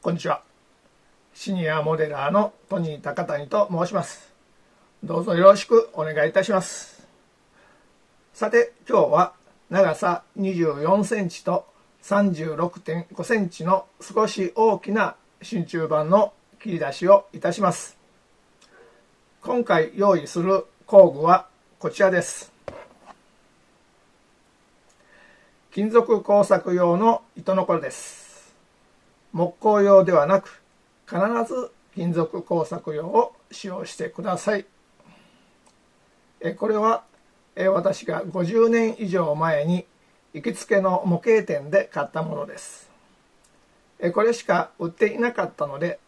こんにちは。シニアモデラーのトニー高谷と申します。どうぞよろしくお願いいたします。さて、今日は長さ24センチと 36.5 センチの少し大きな真鍮板の切り出しをいたします。今回用意する工具はこちらです。金属工作用の糸のこです。木工用ではなく、必ず金属工作用を使用してください。これは私が50年以上前に行きつけの模型店で買ったものです。これしか売っていなかったので、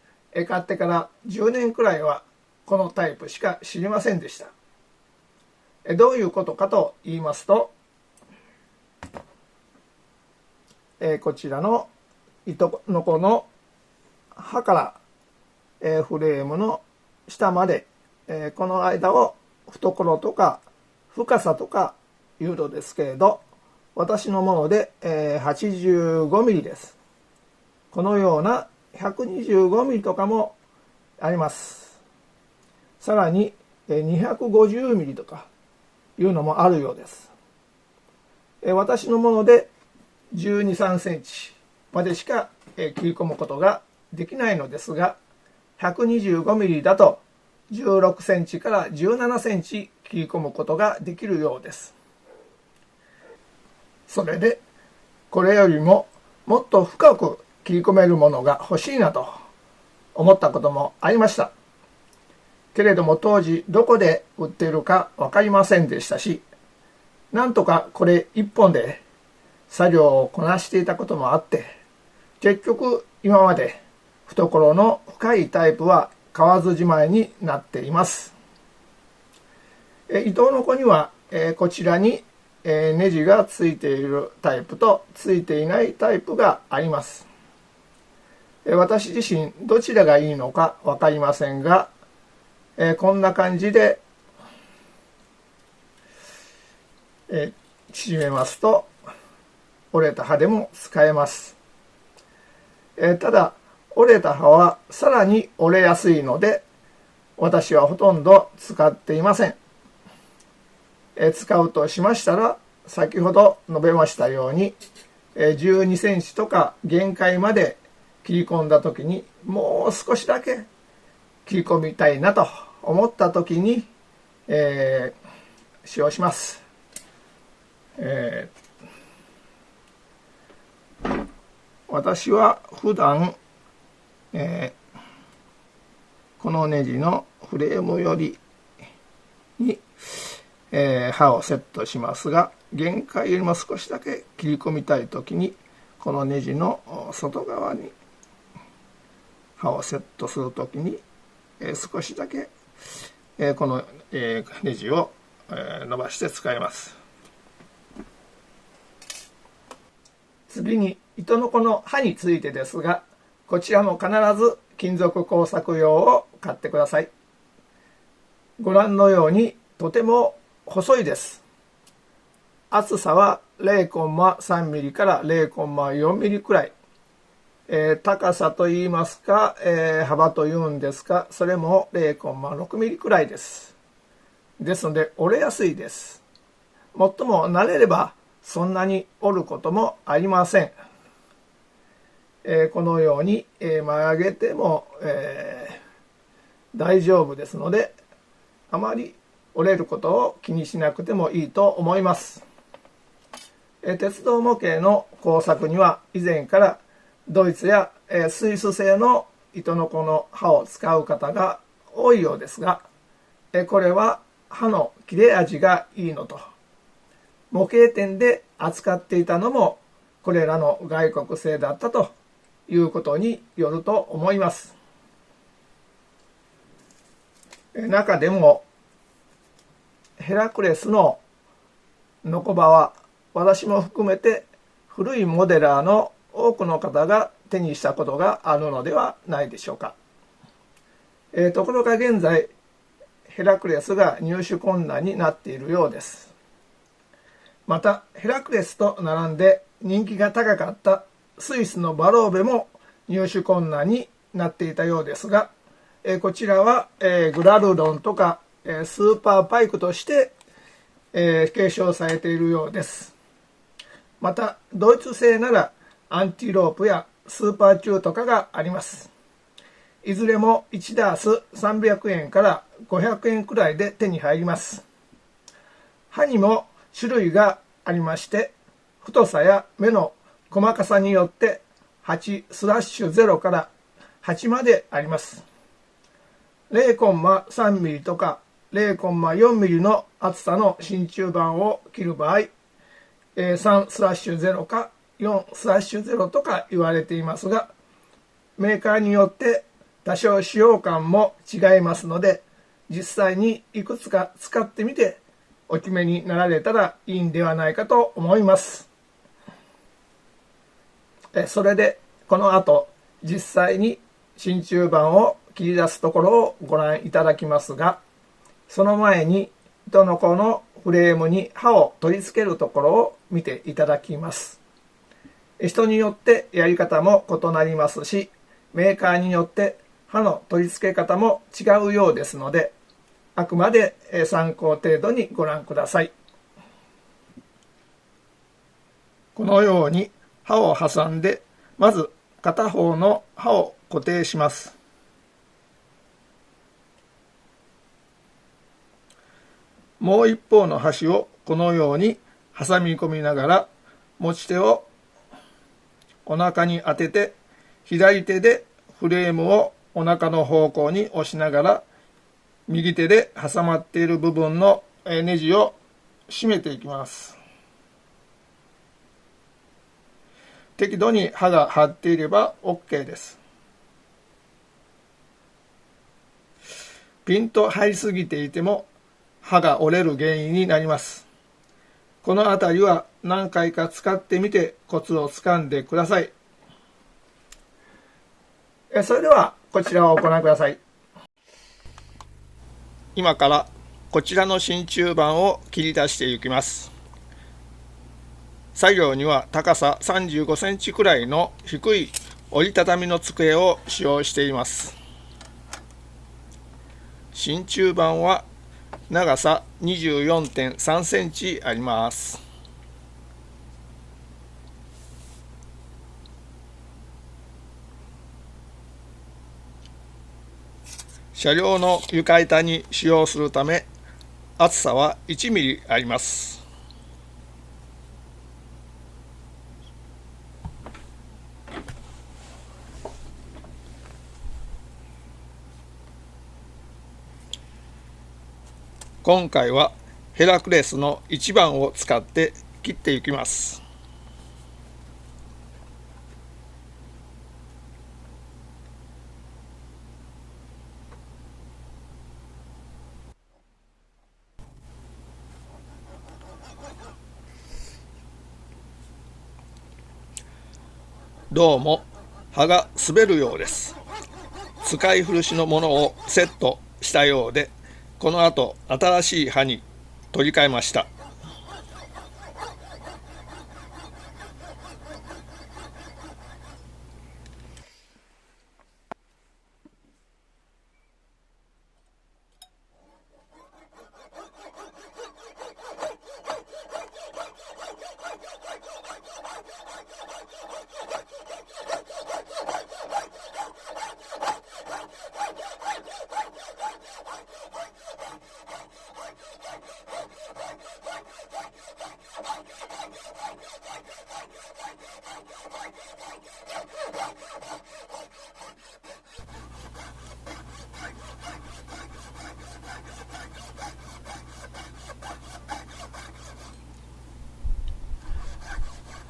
買ってから10年くらいはこのタイプしか知りませんでした。どういうことかと言いますと、こちらの糸のこの刃から、フレームの下まで、この間を懐とか深さとかいうのですけれど、私のもので、85ミリです。このような125ミリとかもあります。さらに250ミリとかいうのもあるようです。私のもので12、3センチまでしか切り込むことができないのですが、125ミリだと16センチから17センチ切り込むことができるようです。それでこれよりももっと深く切り込めるものが欲しいなと思ったこともありました。けれども当時どこで売っているか分かりませんでしたし、なんとかこれ一本で作業をこなしていたこともあって、結局今まで懐の深いタイプは買わずじまいになっています。糸のこにはこちらにネジがついているタイプとついていないタイプがあります。私自身どちらがいいのか分かりませんが、こんな感じで縮めますと折れた刃でも使えます。ただ折れた刃はさらに折れやすいので、私はほとんど使っていません。使うとしましたら、先ほど述べましたように12センチとか限界まで切り込んだ時に、もう少しだけ切り込みたいなと思った時に、使用します。私は普段、このネジのフレームよりに、刃をセットしますが、限界よりも少しだけ切り込みたいときに、このネジの外側に刃をセットするときに、少しだけ、この、ネジを、伸ばして使います。次に糸のこの刃についてですが、こちらも必ず金属工作用を買ってください。ご覧のようにとても細いです。厚さは 0.3 ミリから 0.4 ミリくらい。高さといいますか、幅というんですか、それも 0.6 ミリくらいです。ですので折れやすいです。もっとも慣れればそんなに折ることもありません。このように、曲げても、大丈夫ですので、あまり折れることを気にしなくてもいいと思います。鉄道模型の工作には以前からドイツや、スイス製の糸のこの刃を使う方が多いようですが、これは刃の切れ味がいいのと、模型店で扱っていたのもこれらの外国製だったということによると思います。中でもヘラクレスのノコバは私も含めて古いモデラーの多くの方が手にしたことがあるのではないでしょうか。ところが現在ヘラクレスが入手困難になっているようです。またヘラクレスと並んで人気が高かったスイスのバローベも入手困難になっていたようですが、こちらは、グラルドンとか、スーパーパイクとして、継承されているようです。またドイツ製ならアンティロープやスーパーチューとかがあります。いずれも1ダース300円から500円くらいで手に入ります。刃にも種類がありまして、太さや目の細かさによって8/0から8まであります。0.3ミリとか0.4ミリの厚さの真鍮板を切る場合、3/0か4/0とか言われていますが、メーカーによって多少使用感も違いますので、実際にいくつか使ってみてお決めになられたらいいんではないかと思います。それでこの後実際に真鍮板を切り出すところをご覧いただきますが、その前に糸のこのフレームに刃を取り付けるところを見ていただきます。人によってやり方も異なりますし、メーカーによって刃の取り付け方も違うようですので、あくまで参考程度にご覧ください。このように刃を挟んで、まず片方の刃を固定します。もう一方の端をこのように挟み込みながら、持ち手をお腹に当てて、左手でフレームをお腹の方向に押しながら、右手で挟まっている部分のネジを締めていきます。適度に刃が張っていれば OK です。ピンと張りすぎていても刃が折れる原因になります。このあたりは何回か使ってみてコツをつかんでください。それではこちらをご覧ください。今からこちらの真鍮板を切り出していきます。作業には高さ35センチくらいの低い折りたたみの机を使用しています。真鍮板は長さ 24.3 センチあります。車両の床板に使用するため、厚さは1ミリあります。今回はヘラクレスの1番を使って切っていきます。どうも刃が滑るようです。使い古しのものをセットしたようで、この後新しい刃に取り替えました。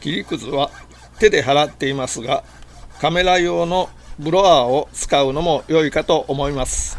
切りくずは手で払っていますが、カメラ用のブロワーを使うのも良いかと思います。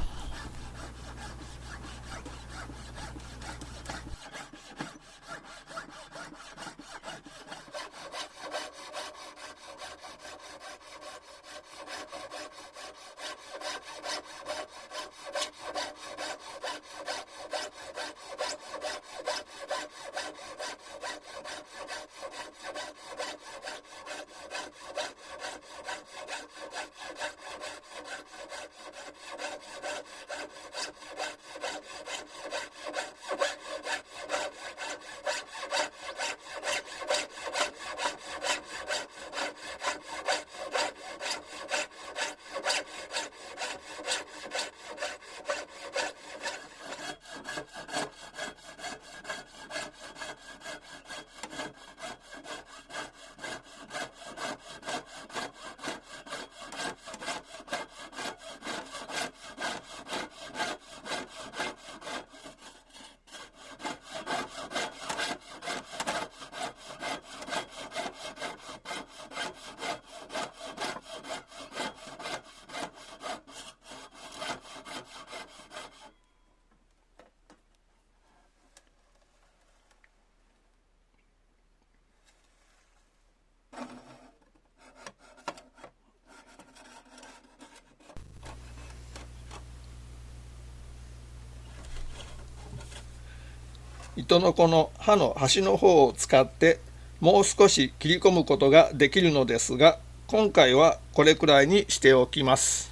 糸のこの刃の端の方を使ってもう少し切り込むことができるのですが、今回はこれくらいにしておきます。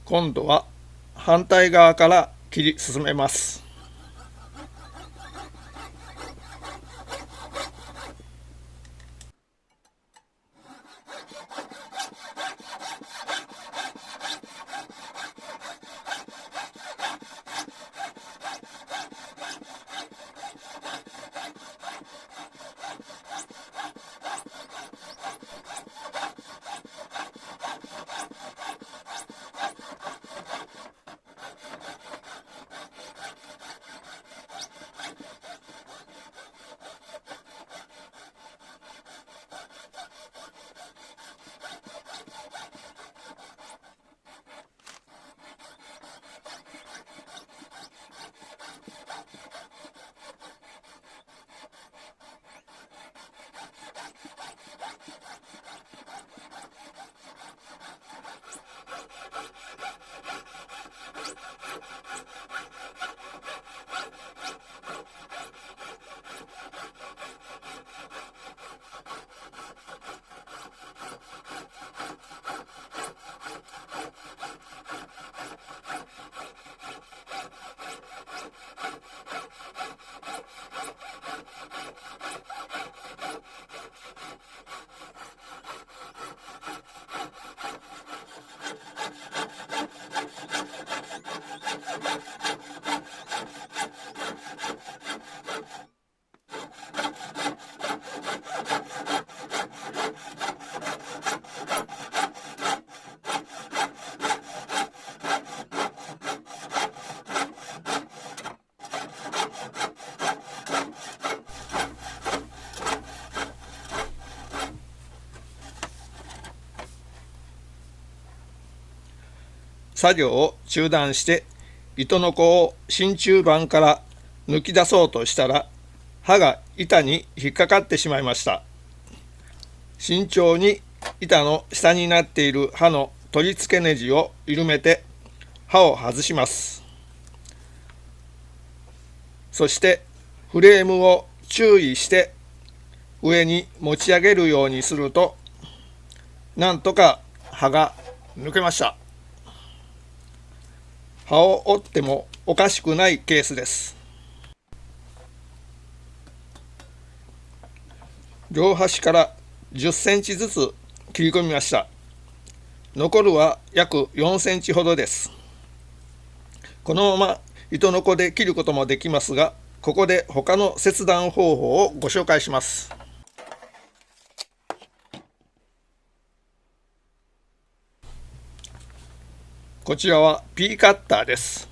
今度は反対側から切り進めます。作業を中断して糸のこを真鍮板から抜き出そうとしたら、刃が板に引っかかってしまいました。慎重に板の下になっている刃の取り付けネジを緩めて刃を外します。そしてフレームを注意して上に持ち上げるようにすると、なんとか刃が抜けました。刃を折ってもおかしくないケースです。両端から10センチずつ切り込みました。残るは約4センチほどです。このまま糸のこで切ることもできますが、ここで他の切断方法をご紹介します。こちらは P カッターです。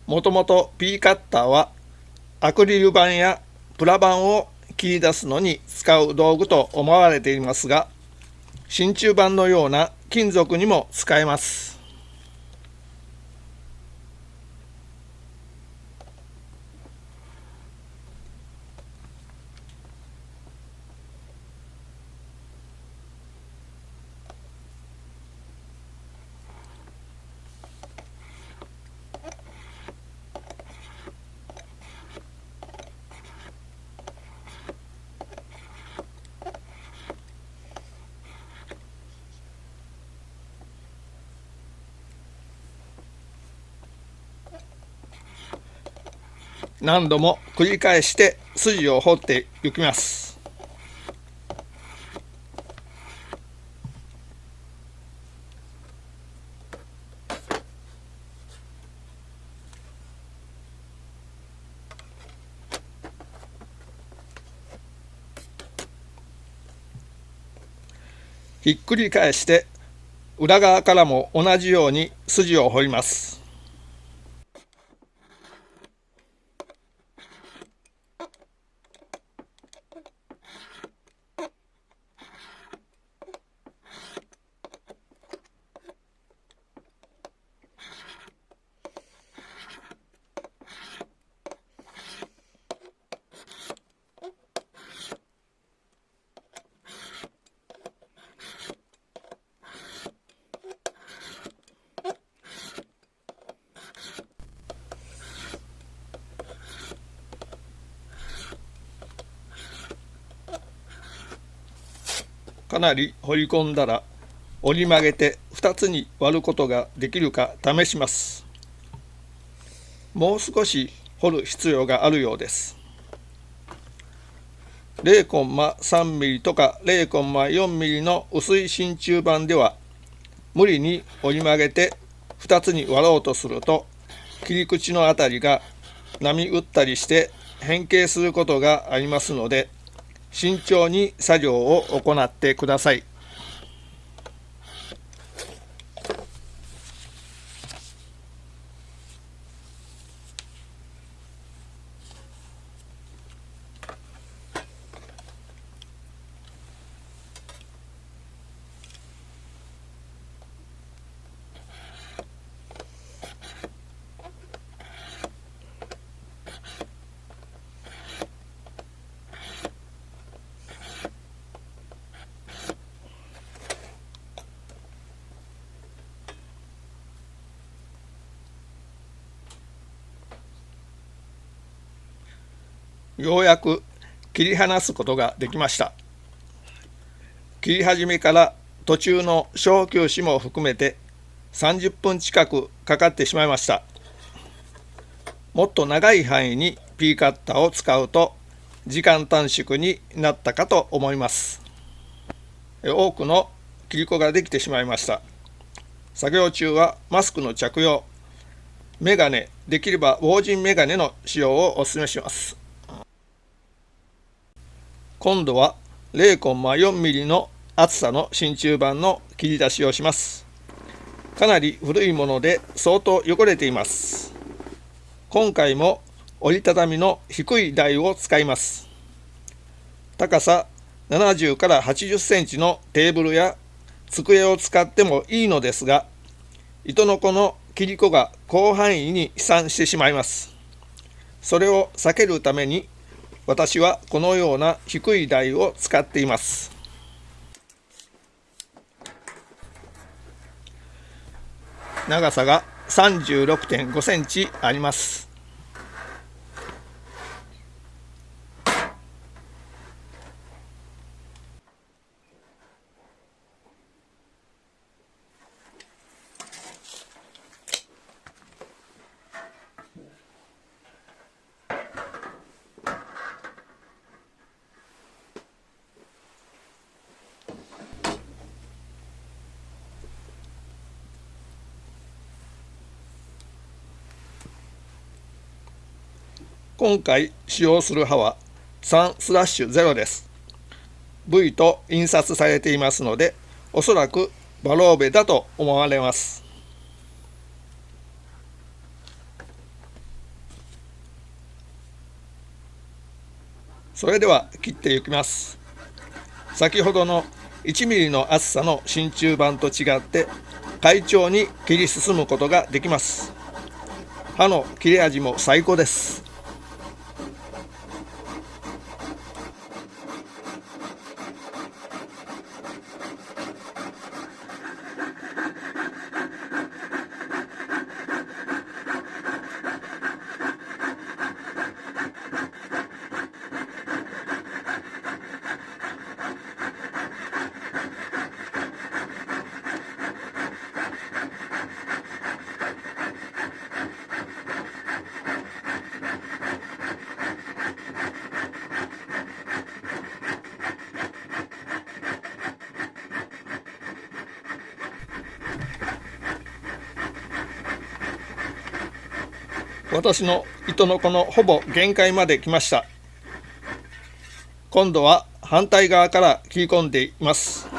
もともと P カッターはアクリル板やプラ板を切り出すのに使う道具と思われていますが、真鍮板のような金属にも使えます。何度も繰り返して筋を彫っていきます。ひっくり返して裏側からも同じように筋を彫ります。かなり掘り込んだら折り曲げて2つに割ることができるか試します。もう少し掘る必要があるようです。0コンマ3ミリとか0コンマ4ミリの薄い真鍮板では無理に折り曲げて2つに割ろうとすると切り口のあたりが波打ったりして変形することがありますので、慎重に作業を行ってください。ようやく切り離すことができました。切り始めから途中の小休止も含めて30分近くかかってしまいました。もっと長い範囲にピーカッターを使うと時間短縮になったかと思います。多くの切り子ができてしまいました。作業中はマスクの着用、メガネ、できれば防塵メガネの使用をお勧めします。今度は0コンマ4ミリの厚さの真鍮板の切り出しをします。かなり古いもので相当汚れています。今回も折りたたみの低い台を使います。高さ70から80センチのテーブルや机を使ってもいいのですが、糸のこの切り子が広範囲に飛散してしまいます。それを避けるために私はこのような低い台を使っています。長さが 36.5 センチあります。今回使用する刃は3/0です。V と印刷されていますので、おそらくバローベだと思われます。それでは切っていきます。先ほどの1ミリの厚さの真鍮板と違って快調に切り進むことができます。刃の切れ味も最高です。私の糸のこのほぼ限界まで来ました。今度は反対側から切り込んでいます。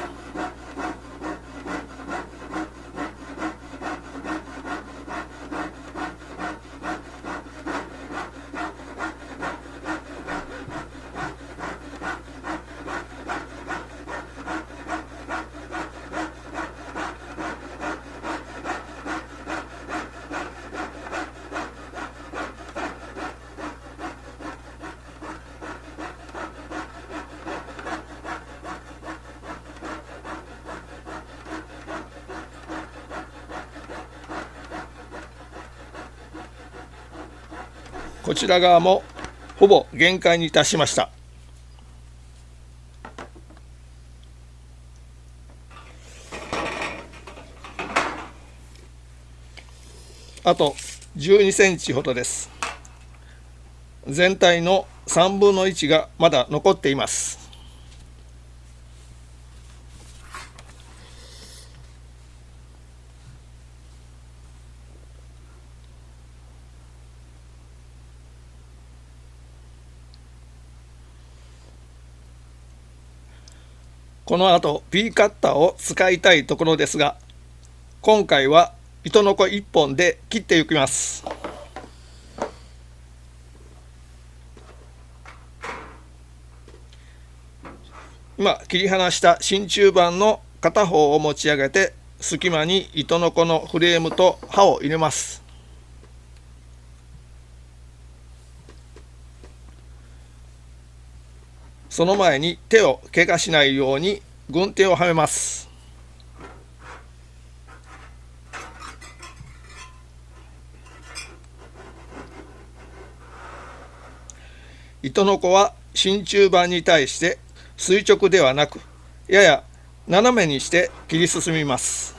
こちら側もほぼ限界に達しました。あと12センチほどです。全体の3分の1がまだ残っています。この後 P カッターを使いたいところですが、今回は糸のこ1本で切っていきます。今切り離した真鍮板の片方を持ち上げて、隙間に糸のこのフレームと刃を入れます。その前に手を怪我しないように軍手をはめます。糸のこは真鍮板に対して垂直ではなく、やや斜めにして切り進みます。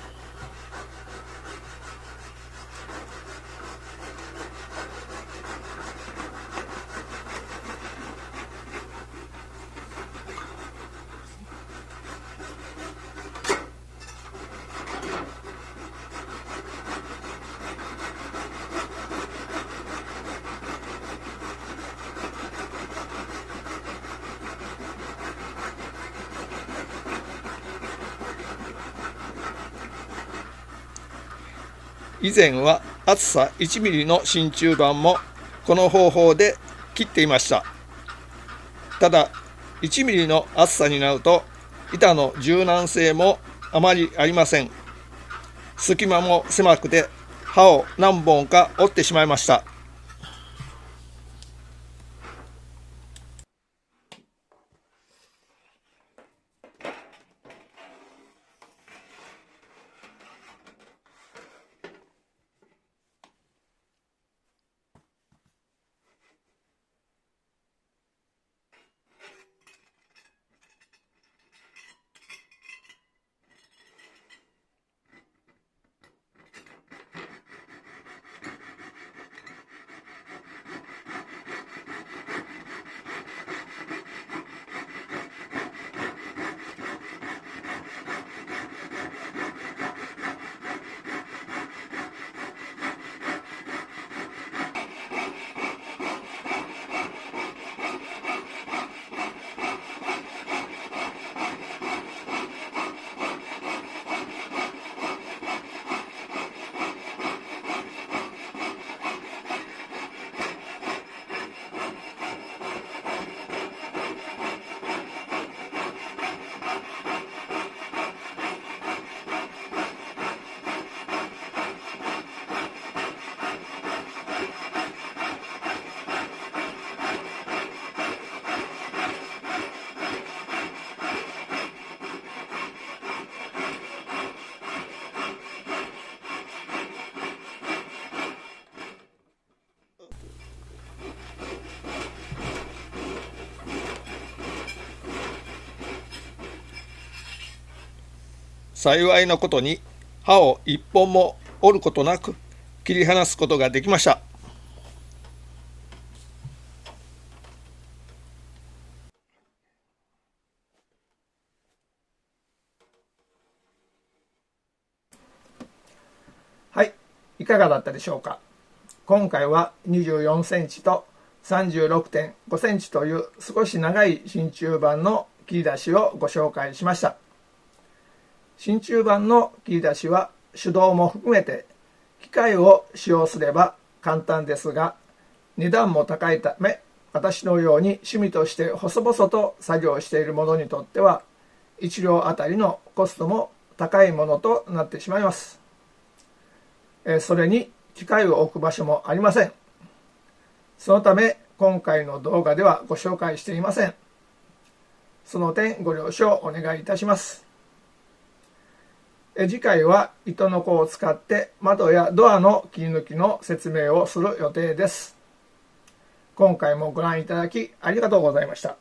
以前は厚さ1ミリの真鍮板もこの方法で切っていました。ただ1ミリの厚さになると板の柔軟性もあまりありません。隙間も狭くて刃を何本か折ってしまいました。幸いなことに刃を一本も折ることなく切り離すことができました。はい、いかがだったでしょうか。今回は24センチと 36.5 センチという少し長い真鍮板の切り出しをご紹介しました。真鍮板の切り出しは手動も含めて機械を使用すれば簡単ですが、値段も高いため、私のように趣味として細々と作業している者にとっては1両あたりのコストも高いものとなってしまいます。それに機械を置く場所もありません。そのため今回の動画ではご紹介していません。その点ご了承お願いいたします。次回は糸のこを使って窓やドアの切り抜きの説明をする予定です。今回もご覧いただきありがとうございました。